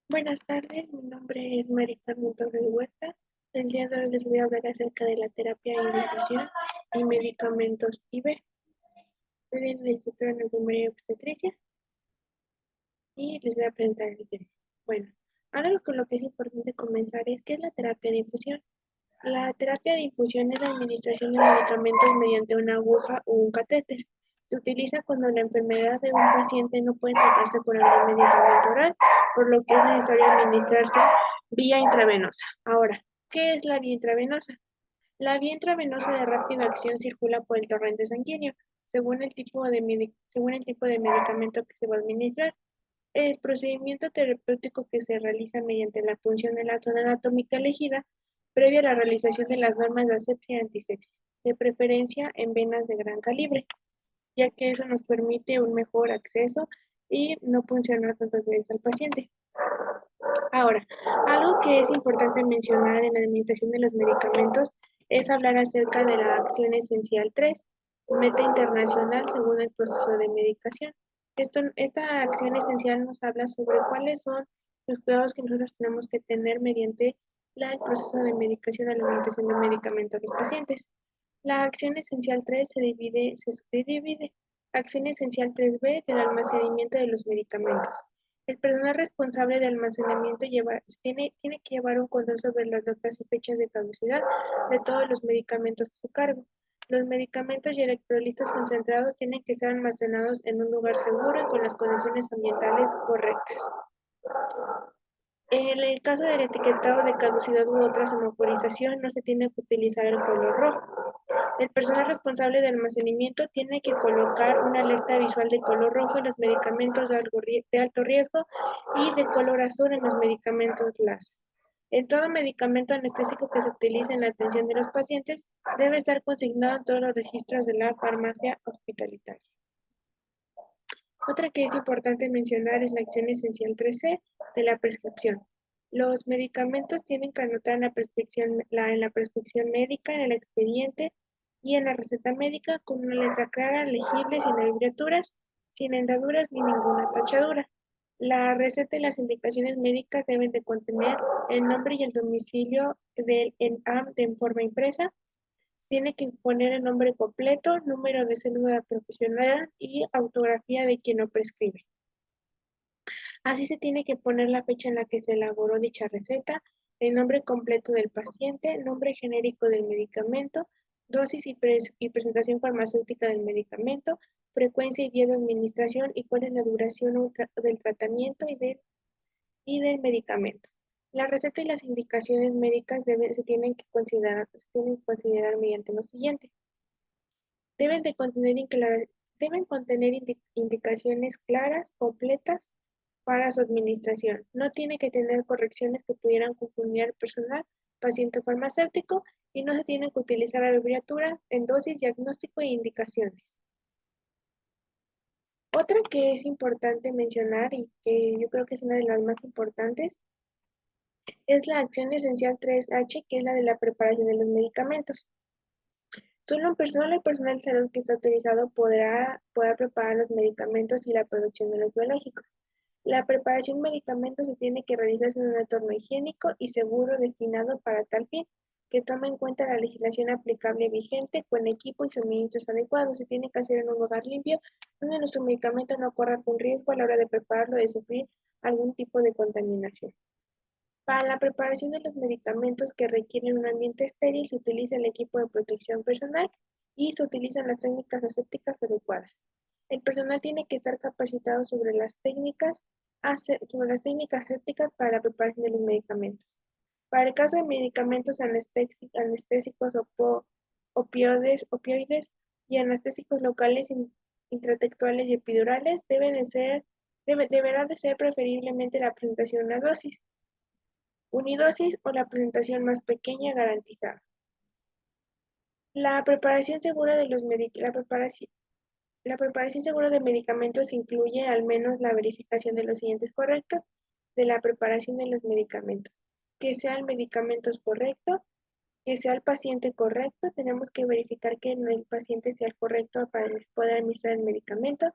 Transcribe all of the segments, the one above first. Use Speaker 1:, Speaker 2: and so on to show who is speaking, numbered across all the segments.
Speaker 1: Buenas tardes, mi nombre es Mari Carmen Torres Huerta. El día de hoy les voy a hablar acerca de la terapia de difusión y medicamentos IV. Soy en el Instituto de Enfermería y Obstetricia y les voy a presentar el tema. Bueno, ahora con lo que es importante comenzar es ¿qué es la terapia de infusión? La terapia de infusión es la administración de medicamentos mediante una aguja o un catéter. Se utiliza cuando la enfermedad de un paciente no puede tratarse con algún medicamento oral, por lo que es necesario administrarse vía intravenosa. Ahora, ¿qué es la vía intravenosa? La vía intravenosa de rápida acción circula por el torrente sanguíneo, según el tipo de medicamento que se va a administrar. El procedimiento terapéutico que se realiza mediante la punción de la zona anatómica elegida previa a la realización de las normas de asepsia y antisepsia, de preferencia en venas de gran calibre, ya que eso nos permite un mejor acceso y no puncionar tantas veces al paciente. Ahora, algo que es importante mencionar en la administración de los medicamentos es hablar acerca de la acción esencial 3, meta internacional según el proceso de medicación. Esta acción esencial nos habla sobre cuáles son los cuidados que nosotros tenemos que tener mediante el proceso de medicación a la administración de medicamentos a los pacientes. La acción esencial 3 se subdivide. Acción esencial 3B del almacenamiento de los medicamentos. El personal responsable de almacenamiento tiene que llevar un control sobre las notas y fechas de caducidad de todos los medicamentos a su cargo. Los medicamentos y electrolitos concentrados tienen que ser almacenados en un lugar seguro y con las condiciones ambientales correctas. En el caso del etiquetado de caducidad u otra semaforización, no se tiene que utilizar el color rojo. El personal responsable de almacenamiento tiene que colocar una alerta visual de color rojo en los medicamentos de alto riesgo y de color azul en los medicamentos LASA. En todo medicamento anestésico que se utilice en la atención de los pacientes debe estar consignado en todos los registros de la farmacia hospitalaria. Otra que es importante mencionar es la acción esencial 3C de la prescripción. Los medicamentos tienen que anotar en la prescripción médica, en el expediente y en la receta médica con una letra clara, legible, sin abreviaturas, sin hendaduras ni ninguna tachadura. La receta y las indicaciones médicas deben de contener el nombre y el domicilio del ENAM en forma impresa. Tiene que poner el nombre completo, número de cédula profesional y autografía de quien lo prescribe. Así se tiene que poner la fecha en la que se elaboró dicha receta, el nombre completo del paciente, nombre genérico del medicamento, dosis y presentación farmacéutica del medicamento, frecuencia y vía de administración y cuál es la duración del tratamiento y del medicamento. La receta y las indicaciones médicas se tienen que considerar mediante lo siguiente. Deben contener indicaciones claras, completas para su administración. No tiene que tener correcciones que pudieran confundir al personal, paciente farmacéutico y no se tiene que utilizar abreviaturas en dosis, diagnóstico e indicaciones. Otra que es importante mencionar y que yo creo que es una de las más importantes es la acción esencial 3H, que es la de la preparación de los medicamentos. Solo el personal de salud que está autorizado podrá preparar los medicamentos y la producción de los biológicos. La preparación de medicamentos se tiene que realizar en un entorno higiénico y seguro destinado para tal fin, que tome en cuenta la legislación aplicable vigente con equipo y suministros adecuados. Se tiene que hacer en un lugar limpio donde nuestro medicamento no corra algún riesgo a la hora de prepararlo de sufrir algún tipo de contaminación. Para la preparación de los medicamentos que requieren un ambiente estéril, se utiliza el equipo de protección personal y se utilizan las técnicas asépticas adecuadas. El personal tiene que estar capacitado sobre las técnicas asépticas para la preparación de los medicamentos. Para el caso de medicamentos anestésicos, opioides y anestésicos locales, intratectuales y epidurales, deberá de ser preferiblemente la presentación de una dosis unidosis o la presentación más pequeña garantizada. La preparación segura de medicamentos incluye al menos la verificación de los siguientes correctos de la preparación de los medicamentos. Que sea el medicamento correcto, que sea el paciente correcto, tenemos que verificar que el paciente sea el correcto para poder administrar el medicamento,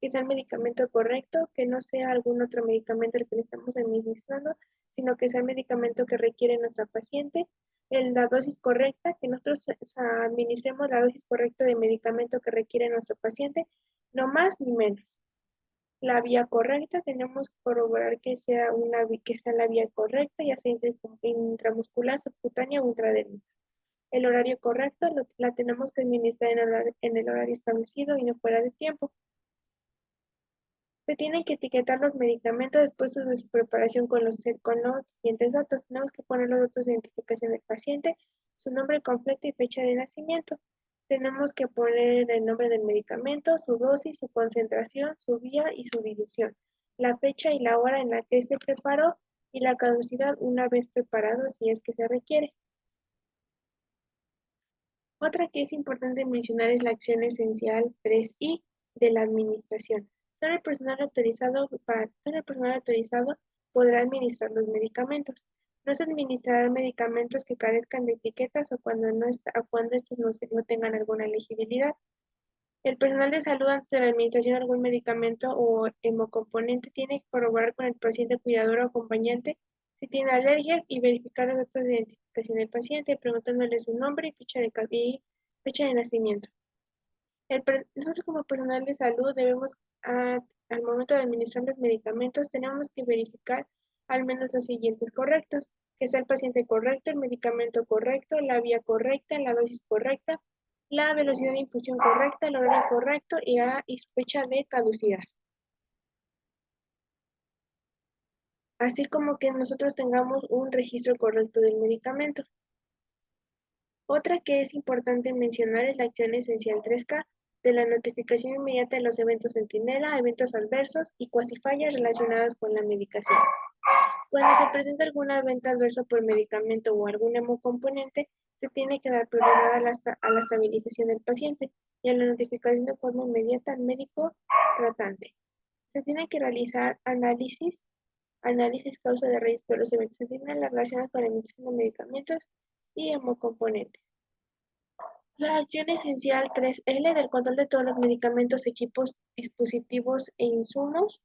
Speaker 1: que sea el medicamento correcto, que no sea algún otro medicamento el que le estamos administrando, sino que sea el medicamento que requiere nuestra paciente, la dosis correcta, que nosotros administremos la dosis correcta de medicamento que requiere nuestro paciente, no más ni menos. La vía correcta, tenemos que corroborar que sea la vía correcta, ya sea intramuscular, subcutánea o intradérmica. El horario correcto la tenemos que administrar en el horario establecido y no fuera de tiempo. Se tienen que etiquetar los medicamentos después de su preparación con los siguientes datos. Tenemos que poner los datos de identificación del paciente, su nombre completo y fecha de nacimiento. Tenemos que poner el nombre del medicamento, su dosis, su concentración, su vía y su dilución, la fecha y la hora en la que se preparó y la caducidad una vez preparado si es que se requiere. Otra que es importante mencionar es la acción esencial 3I de la administración. Solo el personal autorizado podrá administrar los medicamentos. No se administrarán medicamentos que carezcan de etiquetas o cuando estos no tengan alguna elegibilidad. El personal de salud antes de la administración de algún medicamento o hemocomponente tiene que corroborar con el paciente cuidador o acompañante si tiene alergias y verificar los datos de identificación del paciente, preguntándole su nombre y fecha de nacimiento. Nosotros como personal de salud debemos, al momento de administrar los medicamentos, tenemos que verificar al menos los siguientes correctos, que sea el paciente correcto, el medicamento correcto, la vía correcta, la dosis correcta, la velocidad de infusión correcta, el horario correcto y su fecha de caducidad. Así como que nosotros tengamos un registro correcto del medicamento. Otra que es importante mencionar es la acción esencial 3K, de la notificación inmediata de los eventos centinela, eventos adversos y cuasi fallas relacionadas con la medicación. Cuando se presenta algún evento adverso por medicamento o algún hemocomponente, se tiene que dar prioridad a la estabilización del paciente y a la notificación de forma inmediata al médico tratante. Se tiene que realizar análisis causa de raíz de los eventos centinela relacionados con la administración de medicamentos y hemocomponentes. La acción esencial 3L del control de todos los medicamentos, equipos, dispositivos e insumos.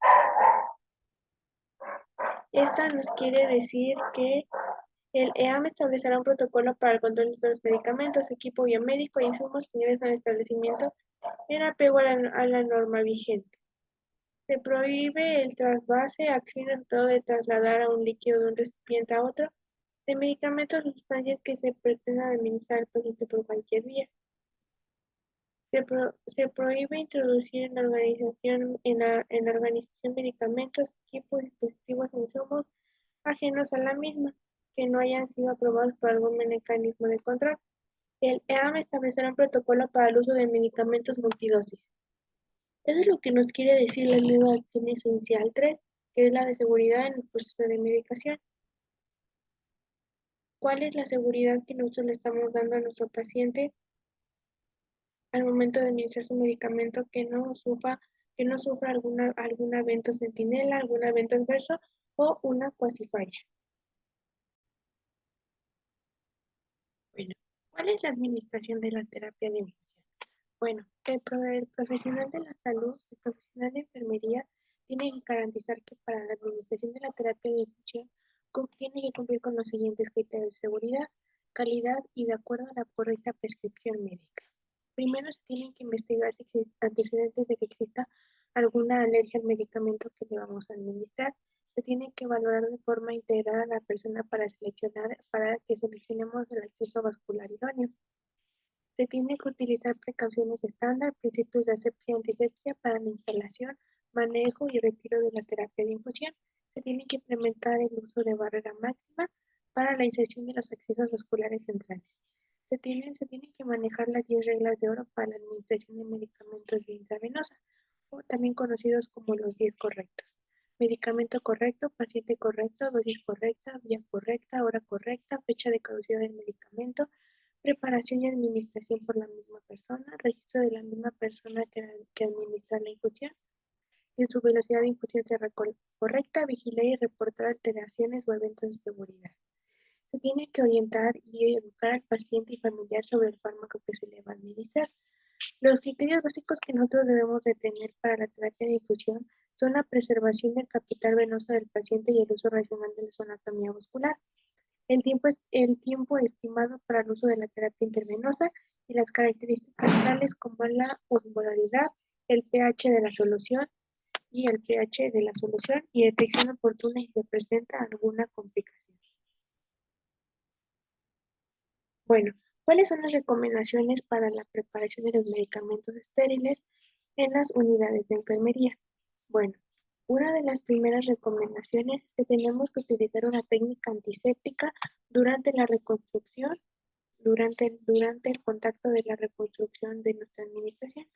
Speaker 1: Esta nos quiere decir que el EAM establecerá un protocolo para el control de todos los medicamentos, equipo biomédico e insumos que ingresan al establecimiento en apego a la norma vigente. Se prohíbe el trasvase, acción en todo de trasladar a un líquido de un recipiente a otro, de medicamentos o sustancias que se pretendan administrar al paciente por cualquier vía. Se prohíbe introducir en la organización medicamentos, equipos, dispositivos e insumos ajenos a la misma, que no hayan sido aprobados por algún mecanismo de control. El EAM establecerá un protocolo para el uso de medicamentos multidosis. Eso es lo que nos quiere decir la nueva acción esencial 3, que es la de seguridad en el proceso de medicación. ¿Cuál es la seguridad que nosotros le estamos dando a nuestro paciente al momento de administrar su medicamento, que no sufra algún evento centinela, algún evento adverso o una cuasi falla? Bueno, ¿cuál es la administración de la terapia de infusión? Bueno, el profesional de la salud, el profesional de enfermería, tiene que garantizar que para la administración de la terapia de infusión tiene que cumplir con los siguientes criterios de seguridad, calidad y de acuerdo a la correcta prescripción médica. Primero se tienen que investigar si existen antecedentes de que exista alguna alergia al medicamento que le vamos a administrar. Se tiene que valorar de forma integral a la persona para que seleccionemos el acceso vascular idóneo. Se tiene que utilizar precauciones estándar, principios de asepsia y antisepsia para la instalación, manejo y retiro de la terapia de infusión. Se tiene que implementar el uso de barrera máxima para la inserción de los accesos vasculares centrales. Se tienen que manejar las 10 reglas de oro para la administración de medicamentos vía intravenosa, o también conocidos como los 10 correctos. Medicamento correcto, paciente correcto, dosis correcta, vía correcta, hora correcta, fecha de caducidad del medicamento, preparación y administración por la misma persona, registro de la misma persona que administra la infusión, y en su velocidad de infusión será correcta, vigilar y reportar alteraciones o eventos de seguridad. Se tiene que orientar y educar al paciente y familiar sobre el fármaco que se le va a administrar. Los criterios básicos que nosotros debemos de tener para la terapia de infusión son la preservación del capital venoso del paciente y el uso racional de su anatomía muscular. El tiempo estimado para el uso de la terapia intravenosa y las características tales como la osmolaridad, el pH de la solución y detección oportuna si se presenta alguna complicación. Bueno, ¿cuáles son las recomendaciones para la preparación de los medicamentos estériles en las unidades de enfermería? Bueno, una de las primeras recomendaciones es que tenemos que utilizar una técnica antiséptica durante la reconstrucción, durante el contacto de la reconstrucción de nuestra administración.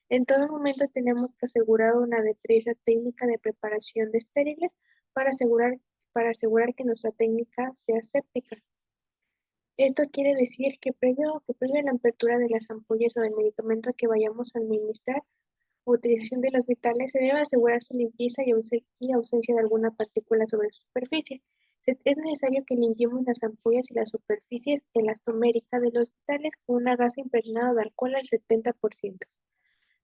Speaker 1: En todo momento tenemos que asegurar una destreza técnica de preparación de estériles para asegurar que nuestra técnica sea séptica. Esto quiere decir que previo a la apertura de las ampollas o del medicamento que vayamos a administrar o utilización de los vitales, se debe asegurar su limpieza y ausencia de alguna partícula sobre su superficie. Es necesario que limpiemos las ampollas y las superficies elastoméricas de los vitales con una gasa impregnada de alcohol al 70%.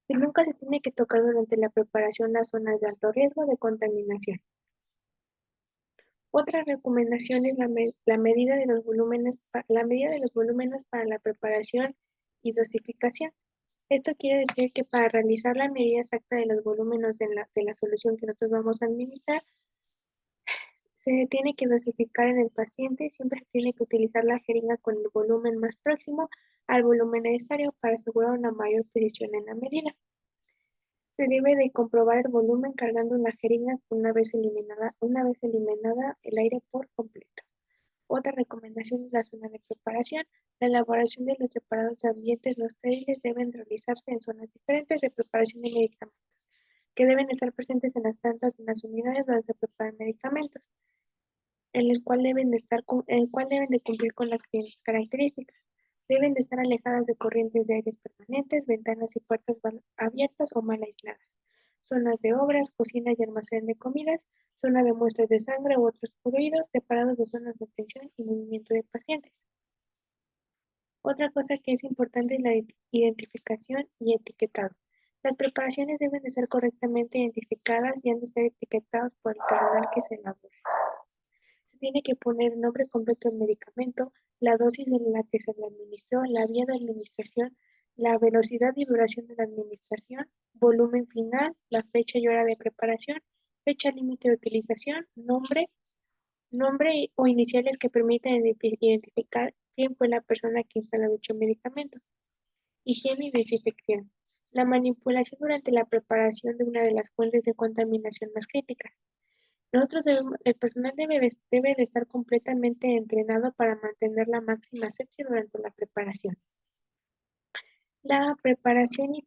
Speaker 1: Y nunca se tiene que tocar durante la preparación las zonas de alto riesgo de contaminación. Otra recomendación es la medida de los volúmenes para la preparación y dosificación. Esto quiere decir que para realizar la medida exacta de los volúmenes de la solución que nosotros vamos a administrar, se tiene que dosificar en el paciente. Siempre se tiene que utilizar la jeringa con el volumen más próximo al volumen necesario para asegurar una mayor precisión en la medida. Se debe de comprobar el volumen cargando la jeringa una vez eliminada el aire por completo. Otra recomendación es la zona de preparación. La elaboración de los separados ambientes no estériles deben realizarse en zonas diferentes de preparación de medicamentos, que deben estar presentes en las plantas de las unidades donde se preparan medicamentos, en el cual deben de cumplir con las características. Deben de estar alejadas de corrientes de aires permanentes, ventanas y puertas abiertas o mal aisladas. Zonas de obras, cocina y almacén de comidas, zona de muestras de sangre u otros fluidos, separados de zonas de atención y movimiento de pacientes. Otra cosa que es importante es la identificación y etiquetado. Las preparaciones deben de ser correctamente identificadas y han de ser etiquetadas por el personal que se elabora. Se tiene que poner el nombre completo del medicamento, la dosis en la que se le administró, la vía de administración, la velocidad y duración de la administración, volumen final, la fecha y hora de preparación, fecha límite de utilización, nombre o iniciales que permitan identificar quién fue la persona que instaló dicho medicamento. Higiene y desinfección. La manipulación durante la preparación de una de las fuentes de contaminación más críticas. El personal debe de estar completamente entrenado para mantener la máxima asepsia durante la preparación. La preparación y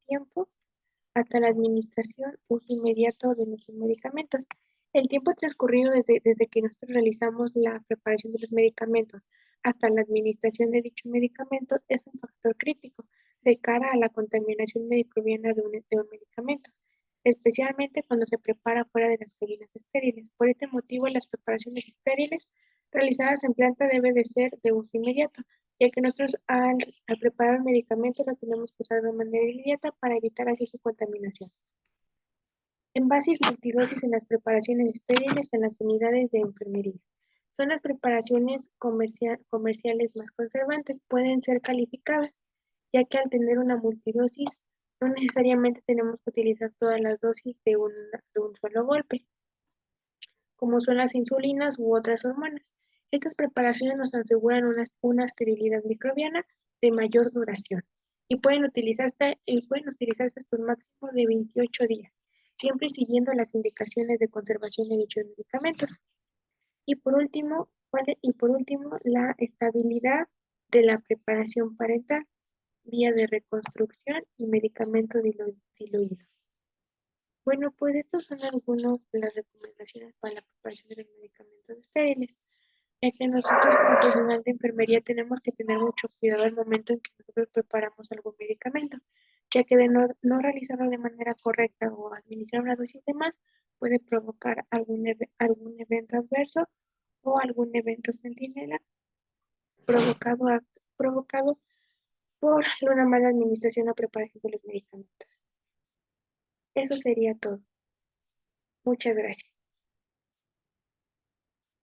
Speaker 1: tiempo hasta la administración, uso inmediato de nuestros medicamentos. El tiempo transcurrido desde que nosotros realizamos la preparación de los medicamentos hasta la administración de dicho medicamento es un factor crítico de cara a la contaminación microbiana de un medicamento, especialmente cuando se prepara fuera de las cabinas estériles. Por este motivo, las preparaciones estériles realizadas en planta deben de ser de uso inmediato, ya que nosotros al preparar el medicamento lo tenemos que usar de manera inmediata para evitar así su contaminación. Envases multidosis en las preparaciones estériles en las unidades de enfermería. Son las preparaciones comerciales más conservantes, pueden ser calificadas, ya que al tener una multidosis no necesariamente tenemos que utilizar todas las dosis de un solo golpe, como son las insulinas u otras hormonas. Estas preparaciones nos aseguran una esterilidad microbiana de mayor duración y pueden utilizarse hasta un máximo de 28 días, siempre siguiendo las indicaciones de conservación de dichos medicamentos. Y por último, la estabilidad de la preparación parental, vía de reconstrucción y medicamento diluido. Bueno, pues estos son algunas de las recomendaciones para la preparación de los medicamentos estériles, ya que nosotros como personal de enfermería tenemos que tener mucho cuidado al momento en que nosotros preparamos algún medicamento, ya que de no realizarlo de manera correcta o administrar una dosis de más puede provocar algún evento adverso o algún evento centinela provocado por una mala administración o preparación de los medicamentos. Eso sería todo. Muchas gracias.